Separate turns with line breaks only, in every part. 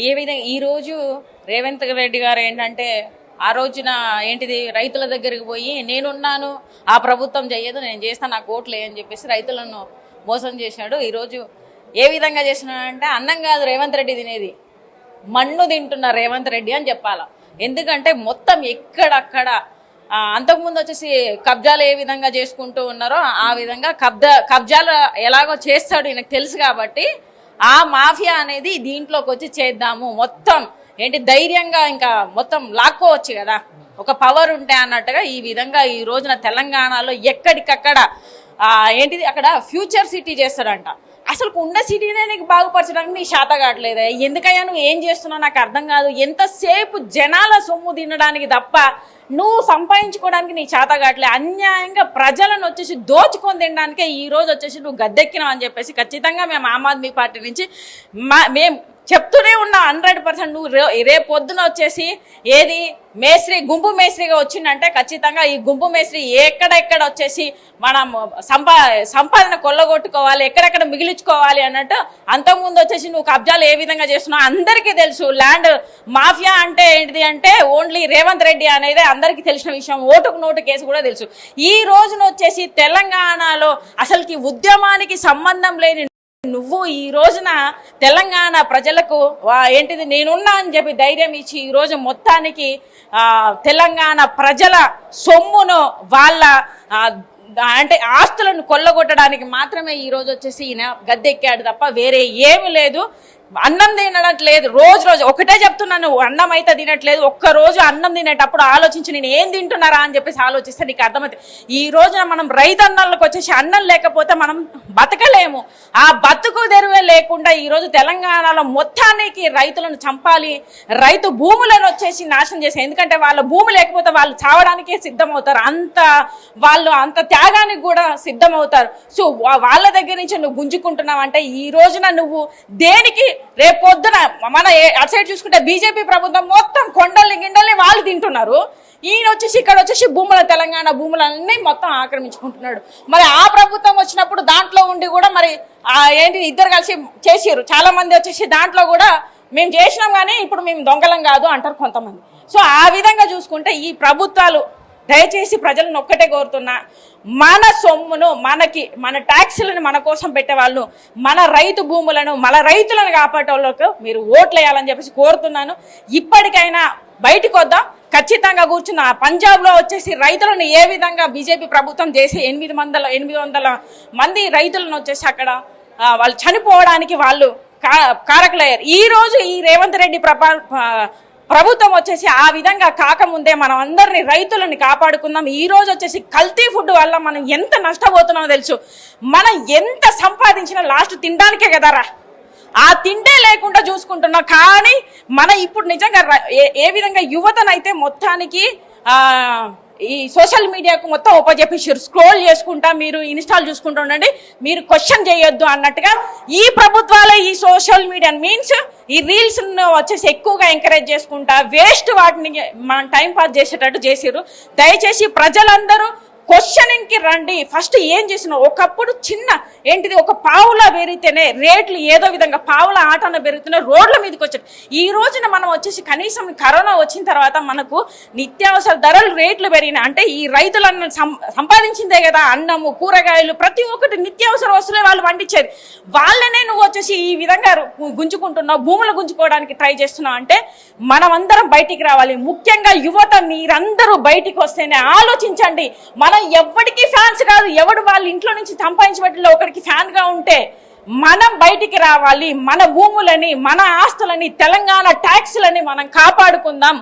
ఏ విధంగా ఈరోజు రేవంత్ రెడ్డి గారు ఏంటంటే ఆ రోజున ఏంటిది రైతుల దగ్గరికి పోయి నేనున్నాను, ఆ ప్రభుత్వం చెయ్యదు, నేను చేస్తాను, నాకు ఓట్లే అని చెప్పేసి రైతులను మోసం చేశాడు. ఈరోజు ఏ విధంగా చేసినాడంటే అన్నం కాదు రేవంత్ రెడ్డి తినేది, మన్ను తింటున్న రేవంత్ రెడ్డి అని చెప్పాలా. ఎందుకంటే మొత్తం ఎక్కడక్కడ అంతకుముందు వచ్చేసి కబ్జాలు ఏ విధంగా చేసుకుంటూ ఉన్నారో ఆ విధంగా కబ్జాలు ఎలాగో చేస్తాడు ఈయనకు తెలుసు కాబట్టి ఆ మాఫియా అనేది దీంట్లోకి వచ్చి చేద్దాము, మొత్తం ఏంటి ధైర్యంగా ఇంకా మొత్తం లాక్కోవచ్చు కదా ఒక పవర్ ఉంటే అన్నట్టుగా ఈ విధంగా ఈ రోజున తెలంగాణలో ఎక్కడికక్కడ ఏంటిది అక్కడ ఫ్యూచర్ సిటీ చేస్తాడంట. అసలు ఉన్న సిటీనే నీకు బాగుపరచడానికి నీ శాత కావట్లేదా? ఎందుకయ్యా నువ్వు ఏం చేస్తున్నావు నాకు అర్థం కాదు. ఎంతసేపు జనాల సొమ్ము తినడానికి తప్ప నువ్వు సంపాదించుకోవడానికి నీ చేత కావట్లే. అన్యాయంగా ప్రజలను వచ్చేసి దోచుకొని తినడానికే ఈ రోజు వచ్చేసి నువ్వు గద్దెక్కినావు అని చెప్పేసి ఖచ్చితంగా మేము ఆమ్ ఆద్మీ పార్టీ నుంచి మేము చెప్తూనే ఉన్నా 100%. నువ్వు రేపు పొద్దున వచ్చేసి ఏది మేస్త్రి గుంపు మేస్త్రిగా వచ్చిందంటే ఖచ్చితంగా ఈ గుంపు మేస్త్రి ఎక్కడెక్కడ వచ్చేసి మనం సంపాదన కొల్లగొట్టుకోవాలి, ఎక్కడెక్కడ మిగిలించుకోవాలి అన్నట్టు. అంతకుముందు వచ్చేసి నువ్వు కబ్జాలు ఏ విధంగా చేస్తున్నావు అందరికీ తెలుసు. ల్యాండ్ మాఫియా అంటే ఏంటిది అంటే ఓన్లీ రేవంత్ రెడ్డి అనేది అందరికీ తెలిసిన విషయం. ఓటుకు నోటు కేసు కూడా తెలుసు. ఈ రోజున వచ్చేసి తెలంగాణలో అసలుకి ఉద్యమానికి సంబంధం లేని నువ్వు ఈ రోజున తెలంగాణ ప్రజలకు ఏంటిది నేనున్నా అని చెప్పి ధైర్యం ఇచ్చి ఈ రోజు మొత్తానికి తెలంగాణ ప్రజల సొమ్మును వాళ్ళ అంటే ఆస్తులను కొల్లగొట్టడానికి మాత్రమే ఈ రోజు వచ్చేసి ఈయన గద్దెక్కాడు తప్ప వేరే ఏమి లేదు. అన్నం తినట్లేదు, రోజు ఒకటే చెప్తున్నాను, అన్నం అయితే తినట్లేదు. ఒక్కరోజు అన్నం తినేటప్పుడు ఆలోచించి నేను ఏం తింటున్నారా అని చెప్పేసి ఆలోచిస్తే నీకు అర్థమవుతుంది. ఈ రోజున మనం రైతన్నలకు వచ్చేసి అన్నం లేకపోతే మనం బతకలేము. ఆ బతుకు తెరువే లేకుండా ఈ రోజు తెలంగాణలో మొత్తానికి రైతులను చంపాలి, రైతు భూములను వచ్చేసి నాశనం చేసి, ఎందుకంటే వాళ్ళ భూమి లేకపోతే వాళ్ళు చావడానికే సిద్ధమవుతారు, వాళ్ళు అంత త్యాగానికి కూడా సిద్ధమవుతారు. సో వాళ్ళ దగ్గర నుంచి నువ్వు గుంజుకుంటున్నావు అంటే ఈ రోజున నువ్వు దేనికి రేపు పొద్దున మన అటు సైడ్ చూసుకుంటే బీజేపీ ప్రభుత్వం మొత్తం కొండల్ని గిండల్ని వాళ్ళు తింటున్నారు. ఈయన వచ్చేసి ఇక్కడ వచ్చేసి తెలంగాణ భూములన్నీ మొత్తం ఆక్రమించుకుంటున్నాడు. మరి ఆ ప్రభుత్వం వచ్చినప్పుడు దాంట్లో ఉండి కూడా మరి ఏంటి ఇద్దరు కలిసి చేసారు. చాలా మంది వచ్చేసి దాంట్లో కూడా మేము చేసినాం కానీ ఇప్పుడు మేము దొంగలం కాదు అంటారు కొంతమంది. సో ఆ విధంగా చూసుకుంటే ఈ ప్రభుత్వాలు దయచేసి ప్రజలను ఒక్కటే కోరుతున్నా, మన సొమ్మును మన ట్యాక్సులను మన కోసం పెట్టేవాళ్ళు, మన రైతు భూములను మన రైతులను కాపాడేవాళ్ళకు మీరు ఓట్లు వేయాలని చెప్పేసి కోరుతున్నాను. ఇప్పటికైనా బయటకు వద్దాం. ఖచ్చితంగా కూర్చున్న పంజాబ్లో వచ్చేసి రైతులను ఏ విధంగా బీజేపీ ప్రభుత్వం చేసి 800 మంది రైతులను వచ్చేసి అక్కడ వాళ్ళు చనిపోవడానికి వాళ్ళు కారకులయ్యారు. ఈ రోజు ఈ రేవంత్ రెడ్డి ప్రభుత్వం వచ్చేసి ఆ విధంగా కాకముందే మనం అందరినీ రైతులని కాపాడుకుందాం. ఈ రోజు వచ్చేసి కల్తీ ఫుడ్ వల్ల మనం ఎంత నష్టపోతున్నామో తెలుసు. మనం ఎంత సంపాదించినా లాస్ట్ తినడానికే కదరా, ఆ తిండే లేకుండా చూసుకుంటున్నాం. కానీ మన ఇప్పుడు నిజంగా ఏ విధంగా యువతనైతే మొత్తానికి ఈ సోషల్ మీడియాకు మొత్తం ఉపజెప్పించారు. స్క్రోల్ చేసుకుంటా మీరు ఇన్స్టాల్ చూసుకుంటూ ఉండండి, మీరు క్వశ్చన్ చేయొద్దు అన్నట్టుగా ఈ ప్రభుత్వాలే ఈ సోషల్ మీడియా మీన్స్ ఈ రీల్స్ వచ్చేసి ఎక్కువగా ఎంకరేజ్ చేసుకుంటా వేస్ట్ వాటిని మనం టైం పాస్ చేసేటట్టు చేసారు. దయచేసి ప్రజలందరూ క్వశ్చనింగ్ కి రండి. ఫస్ట్ ఏం చేసినా ఒకప్పుడు చిన్న ఏంటిది ఒక పావులా పెరిగితేనే రేట్లు ఏదో విధంగా పావుల ఆటన పెరుగుతూనే రోడ్ల మీదకి వచ్చారు. ఈ రోజున మనం వచ్చేసి కనీసం కరోనా వచ్చిన తర్వాత మనకు నిత్యావసర ధరలు రేట్లు పెరిగినాయి. అంటే ఈ రైతులను సంపాదించిందే కదా అన్నము కూరగాయలు ప్రతి ఒక్కటి నిత్యావసర వస్తువులే వాళ్ళు పండించేది. వాళ్ళనే నువ్వు వచ్చేసి ఈ విధంగా గుంజుకుంటున్నావు, భూములు గుంజుకోవడానికి ట్రై చేస్తున్నావు అంటే మనమందరం బయటికి రావాలి. ముఖ్యంగా యువత మీరందరూ బయటికి వస్తేనే ఆలోచించండి. మనం ఎవరికి ఫ్యాన్స్ కాదు, ఎవడు వాళ్ళ ఇంట్లో నుంచి సంపాదించబట్టిలో ఒకరికి ఫ్యాన్ గా ఉంటే మనం బయటికి రావాలి. మన భూములని మన ఆస్తులని తెలంగాణ ట్యాక్సులని మనం కాపాడుకుందాం.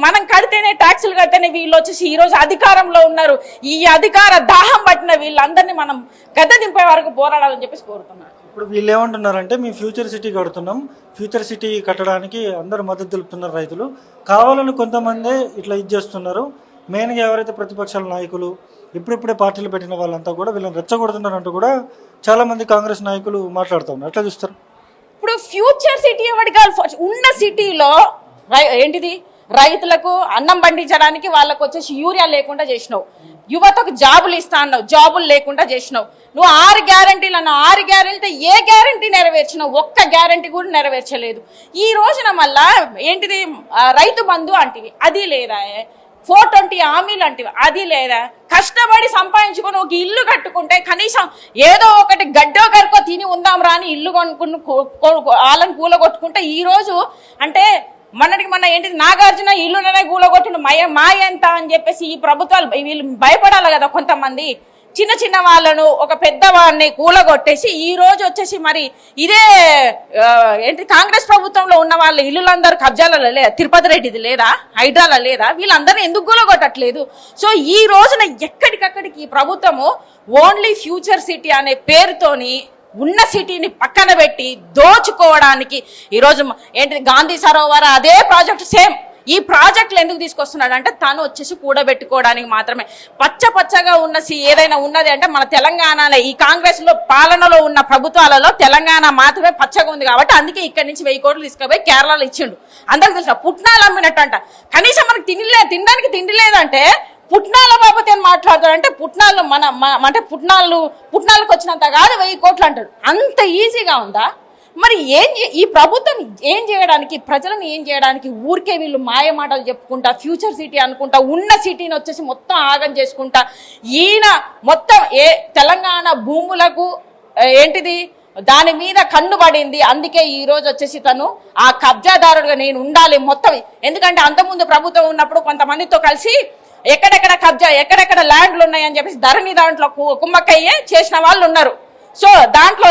మనం కడితేనే ట్యాక్సులు కడితేనే వీళ్ళు వచ్చేసి ఈ రోజు అధికారంలో ఉన్నారు. ఈ అధికార దాహం పట్టిన వీళ్ళందరినీ మనం గద్దె దింపే వరకు పోరాడాలని చెప్పేసి కోరుతున్నాను.
ఇప్పుడు వీళ్ళు ఏమంటున్నారంటే మేము ఫ్యూచర్ సిటీ కడుతున్నాం, ఫ్యూచర్ సిటీ కట్టడానికి అందరూ మద్దతు తెలుపుతున్నారు రైతులు. కావాలని కొంతమంది ఇట్లా చేస్తున్నారు. మెయిన్గా ఎవరైతే ప్రతిపక్షాల నాయకులు ఇప్పుడిప్పుడే పార్టీలు పెట్టిన వాళ్ళంతా కూడా వీళ్ళని రెచ్చగొడుతున్నారంటూ కూడా చాలా మంది కాంగ్రెస్ నాయకులు మాట్లాడుతూ ఉన్నారు. ఎట్లా చూస్తారు?
ఇప్పుడు ఫ్యూచర్ సిటీ ఎవరికి ఉన్న సిటీలో ఏంటిది రైతులకు అన్నం పండించడానికి వాళ్ళకు వచ్చేసి యూరియా లేకుండా చేసినావు. యువతకు జాబులు ఇస్తా అన్నావు, జాబులు లేకుండా చేసినావు. నువ్వు 6 గ్యారంటీలు అన్నావు, 6 గ్యారంటీ ఏ గ్యారంటీ నెరవేర్చినావు? ఒక్క గ్యారంటీ కూడా నెరవేర్చలేదు. ఈ రోజున మళ్ళా ఏంటిది రైతు బంధు అంటివి, అది లేదా? 420 హామీలు అంటివి, అది లేదా? కష్టపడి సంపాదించుకొని ఒక ఇల్లు కట్టుకుంటే కనీసం ఏదో ఒకటి గడ్డో గరుకో తిని ఉందాం రాని ఇల్లు కొనుక్కుని వాళ్ళని కూలగొట్టుకుంటే ఈ రోజు అంటే మొన్న ఏంటిది నాగార్జున ఇల్లునే కూలగొట్టిన మాయ ఎంత అని చెప్పేసి ఈ ప్రభుత్వాలు వీళ్ళు భయపడాలి కదా. కొంతమంది చిన్న చిన్న వాళ్ళను ఒక పెద్దవాడిని కూలగొట్టేసి ఈ రోజు వచ్చేసి మరి ఇదే ఏంటి కాంగ్రెస్ ప్రభుత్వంలో ఉన్న వాళ్ళ ఇల్లులందరూ కబ్జాలలో లేదా? తిరుపతి రెడ్డిది లేదా? హైడ్రాల లేదా? వీళ్ళందరినీ ఎందుకు కూలగొట్టట్లేదు? సో ఈ రోజున ఎక్కడికక్కడికి ఈ ప్రభుత్వము ఓన్లీ ఫ్యూచర్ సిటీ అనే పేరుతోని ఉన్న సిటీని పక్కన పెట్టి దోచుకోవడానికి ఈరోజు ఏంటిది గాంధీ సరోవర్ అదే ప్రాజెక్ట్ సేమ్. ఈ ప్రాజెక్టులు ఎందుకు తీసుకొస్తున్నాడు అంటే తను వచ్చేసి కూడబెట్టుకోవడానికి మాత్రమే. పచ్చగా ఉన్న ఏదైనా ఉన్నది అంటే మన తెలంగాణలో ఈ కాంగ్రెస్ లో పాలనలో ఉన్న ప్రభుత్వాలలో తెలంగాణ మాత్రమే పచ్చగా ఉంది కాబట్టి అందుకే ఇక్కడి నుంచి 1000 కోట్లు తీసుకుపోయి కేరళలో ఇచ్చిండు. అందరికి తెలిసిన పుట్నాలు అమ్మినట్టు అంట. కనీసం మనకి తినడానికి తిండి లేదంటే పుట్నాల బాబతి అని మాట్లాడతాడు. అంటే పుట్నాలు అంటే పుట్నాలకు వచ్చినంత కాదు 1000 కోట్లు అంటాడు. అంత ఈజీగా ఉందా? మరి ఈ ప్రభుత్వం ఏం చేయడానికి, ప్రజలను ఏం చేయడానికి? ఊరికే వీళ్ళు మాయ మాటలు చెప్పుకుంటా ఫ్యూచర్ సిటీ అనుకుంటా ఉన్న సిటీని వచ్చేసి మొత్తం ఆగం చేసుకుంటా ఈయన మొత్తం తెలంగాణ భూములకు ఏంటిది దాని మీద కన్ను పడింది. అందుకే ఈ రోజు వచ్చేసి తను ఆ కబ్జాదారుడుగా నేను ఉండాలి మొత్తం. ఎందుకంటే అంతకుముందు ప్రభుత్వం ఉన్నప్పుడు కొంతమందితో కలిసి ఎక్కడెక్కడ కబ్జా ఎక్కడెక్కడ ల్యాండ్లు ఉన్నాయని చెప్పేసి ధరణి దాంట్లో కుమ్మక్కయ్యే చేసిన వాళ్ళు ఉన్నారు. సో దాంట్లో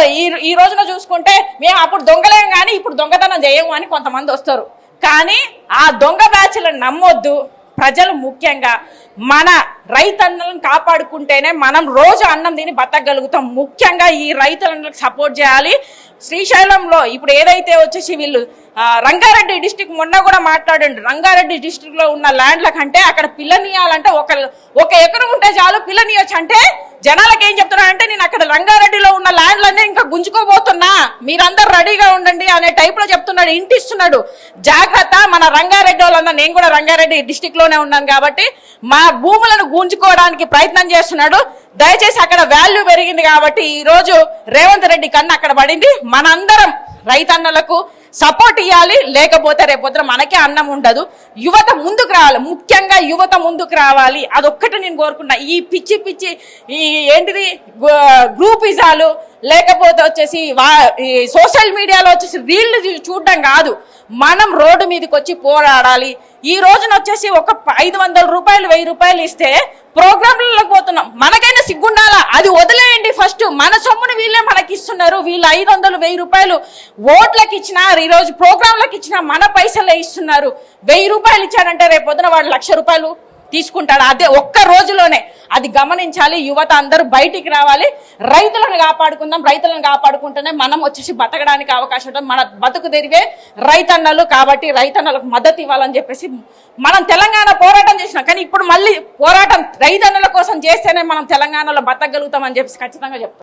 ఈ రోజున చూసుకుంటే మేము అప్పుడు దొంగలేం కానీ ఇప్పుడు దొంగతనం చేయము అని కొంతమంది వస్తారు. కానీ ఆ దొంగ బ్యాచ్లను నమ్మొద్దు. ప్రజలు ముఖ్యంగా మన రైతన్నలను కాపాడుకుంటేనే మనం రోజు అన్నం తిని బతకగలుగుతాం. ముఖ్యంగా ఈ రైతులకు సపోర్ట్ చేయాలి. శ్రీశైలంలో ఇప్పుడు ఏదైతే వచ్చేసి వీళ్ళు రంగారెడ్డి డిస్టిక్ మొన్న కూడా మాట్లాడండి. రంగారెడ్డి డిస్టిక్ లో ఉన్న ల్యాండ్ల కంటే అక్కడ పిల్లనియాలంటే ఒక ఎకరం ఉంటే చాలు పిల్లనియొచ్చు. అంటే జనాలకు ఏం చెప్తున్నాడంటే నేను అక్కడ రంగారెడ్డిలో ఉన్న ల్యాండ్లన్నీ ఇంకా గుంజుకోబోతున్నా, మీరందరూ రెడీగా ఉండండి అనే టైప్ లో చెప్తున్నాడు. ఇంటిస్తున్నాడు. జాగ్రత్త. మన రంగారెడ్డి వాళ్ళందరూ, నేను కూడా రంగారెడ్డి డిస్టిక్ లోనే ఉన్నాను కాబట్టి మా భూములను గుంజుకోవడానికి ప్రయత్నం చేస్తున్నాడు. దయచేసి అక్కడ వాల్యూ పెరిగింది కాబట్టి ఈ రోజు రేవంత్ రెడ్డి కన్నా అక్కడ పడింది. మనందరం రైతన్నలకు సపోర్ట్ ఇవ్వాలి, లేకపోతే రేపొద్దున మనకే అన్నం ఉండదు. యువత ముందుకు రావాలి, ముఖ్యంగా యువత ముందుకు రావాలి. అదొక్కటి నేను కోరుకున్నా. ఈ పిచ్చి ఈ ఏంటిది గ్రూపిజాలు లేకపోతే వచ్చేసి సోషల్ మీడియాలో వచ్చేసి రీళ్లు చూడడం కాదు, మనం రోడ్డు మీదకి వచ్చి పోరాడాలి. ఈ రోజున వచ్చేసి ఒక 500 రూపాయలు 1000 రూపాయలు ఇస్తే ప్రోగ్రాంలకు పోతున్నాం. మనకైనా సిగ్గుండాలా? అది వదిలేయండి. ఫస్ట్ మన సొమ్మును వీళ్ళే మనకి ఇస్తున్నారు. వీళ్ళు 500 1000 రూపాయలు ఓట్లకి ఇచ్చినా ఈ రోజు ప్రోగ్రాంలకు ఇచ్చినా మన పైసలే ఇస్తున్నారు. 1000 రూపాయలు ఇచ్చాడంటే రేపు పొద్దున వాడు 1,00,000 రూపాయలు తీసుకుంటాడు. అదే ఒక్క రోజులోనే. అది గమనించాలి. యువత అందరూ బయటికి రావాలి. రైతులను కాపాడుకుందాం. రైతులను కాపాడుకుంటేనే మనం వచ్చేసి బతకడానికి అవకాశం ఉంటుంది. మన బతుకు తెరివే రైతన్నలు కాబట్టి రైతన్నలకు మద్దతు ఇవ్వాలని చెప్పేసి మనం తెలంగాణ పోరాటం చేసినాం. కానీ ఇప్పుడు మళ్ళీ పోరాటం రైతన్నల కోసం చేస్తేనే మనం తెలంగాణలో బతకగలుగుతాం అని చెప్పేసి ఖచ్చితంగా చెప్తాం.